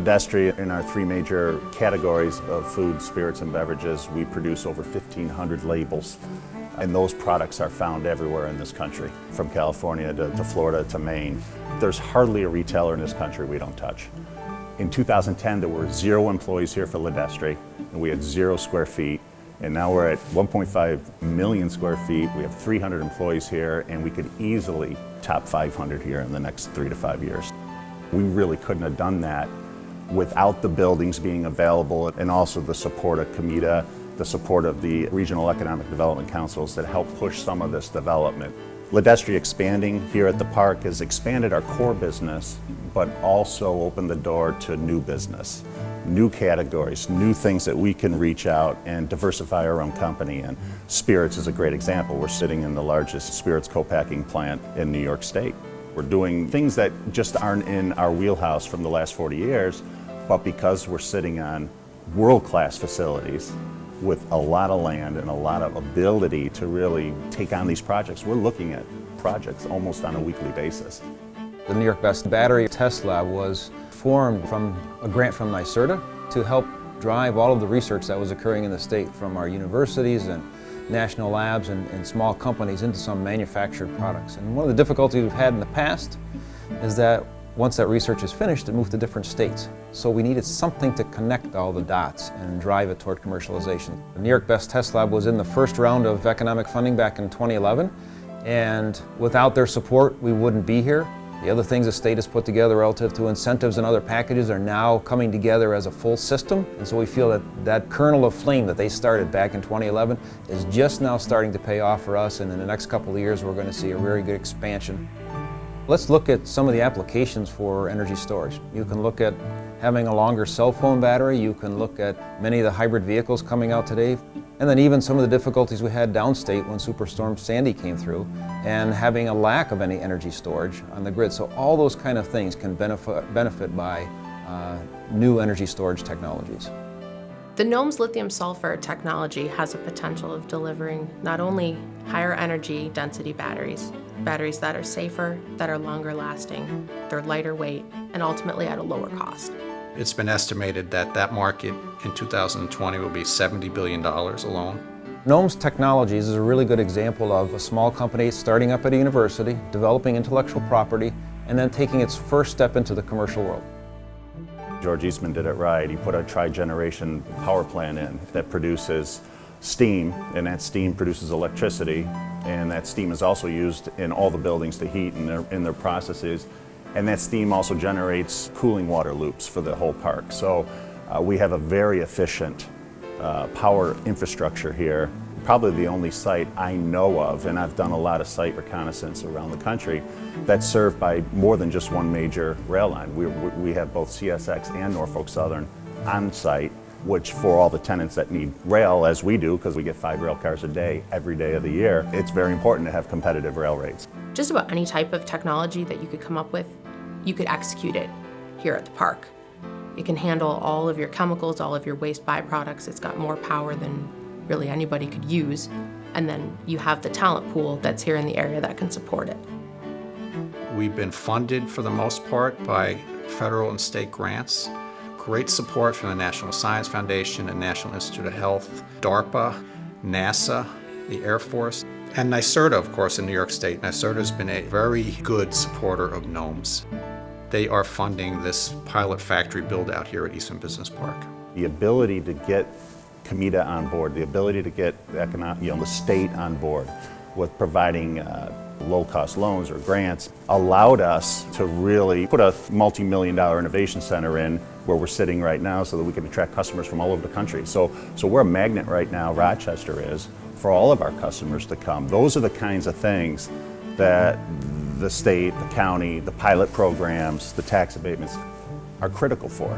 FLREDC, in our three major categories of food, spirits, and beverages, we produce over 1,500 labels. And those products are found everywhere in this country, from California to Florida to Maine. There's hardly a retailer in this country we don't touch. In 2010, there were 0 employees here for FLREDC, and we had 0 square feet. And now we're at 1.5 million square feet. We have 300 employees here, and we could easily top 500 here in the next 3 to 5 years. We really couldn't have done that without the buildings being available, and also the support of CMETA, the support of the Regional Economic Development Councils that help push some of this development. FLREDC expanding here at the park has expanded our core business, but also opened the door to new business, new categories, new things that we can reach out and diversify our own company. And spirits is a great example. We're sitting in the largest spirits co-packing plant in New York State. We're doing things that just aren't in our wheelhouse from the last 40 years, but because we're sitting on world-class facilities with a lot of land and a lot of ability to really take on these projects, we're looking at projects almost on a weekly basis. The New York Best Battery Test Lab was formed from a grant from NYSERDA to help drive all of the research that was occurring in the state, from our universities and national labs and small companies into some manufactured products. And one of the difficulties we've had in the past is that once that research is finished, it moved to different states. So we needed something to connect all the dots and drive it toward commercialization. The New York Best Test Lab was in the first round of economic funding back in 2011, and without their support, we wouldn't be here. The other things the state has put together relative to incentives and other packages are now coming together as a full system, and so we feel that that kernel of flame that they started back in 2011 is just now starting to pay off for us, and in the next couple of years we're going to see a very good expansion. Let's look at some of the applications for energy storage. You can look at having a longer cell phone battery, you can look at many of the hybrid vehicles coming out today, and then even some of the difficulties we had downstate when Superstorm Sandy came through, and having a lack of any energy storage on the grid. So all those kind of things can benefit by new energy storage technologies. The NOMS lithium sulfur technology has a potential of delivering not only higher energy density batteries that are safer, that are longer lasting, they're lighter weight, and ultimately at a lower cost. It's been estimated that that market in 2020 will be $70 billion alone. NOMS Technologies is a really good example of a small company starting up at a university, developing intellectual property, and then taking its first step into the commercial world. George Eastman did it right. He put a tri-generation power plant in that produces steam, and that steam produces electricity, and that steam is also used in all the buildings to heat in their processes, and that steam also generates cooling water loops for the whole park. So we have a very efficient power infrastructure here. Probably the only site I know of, and I've done a lot of site reconnaissance around the country, that's served by more than just one major rail line. We have both CSX and Norfolk Southern on site, which for all the tenants that need rail, as we do, because we get 5 rail cars a day, every day of the year, it's very important to have competitive rail rates. Just about any type of technology that you could come up with, you could execute it here at the park. It can handle all of your chemicals, all of your waste byproducts. It's got more power than really anybody could use. And then you have the talent pool that's here in the area that can support it. We've been funded for the most part by federal and state grants. Great support from the National Science Foundation and National Institute of Health, DARPA, NASA, the Air Force, and NYSERDA, of course, in New York State. NYSERDA has been a very good supporter of NOMS. They are funding this pilot factory build out here at Eastman Business Park. The ability to get CMETA on board, the ability to get the state on board with providing low-cost loans or grants allowed us to really put a multi-million-dollar innovation center in where we're sitting right now so that we can attract customers from all over the country. So we're a magnet right now, Rochester is, for all of our customers to come. Those are the kinds of things that the state, the county, the pilot programs, the tax abatements are critical for.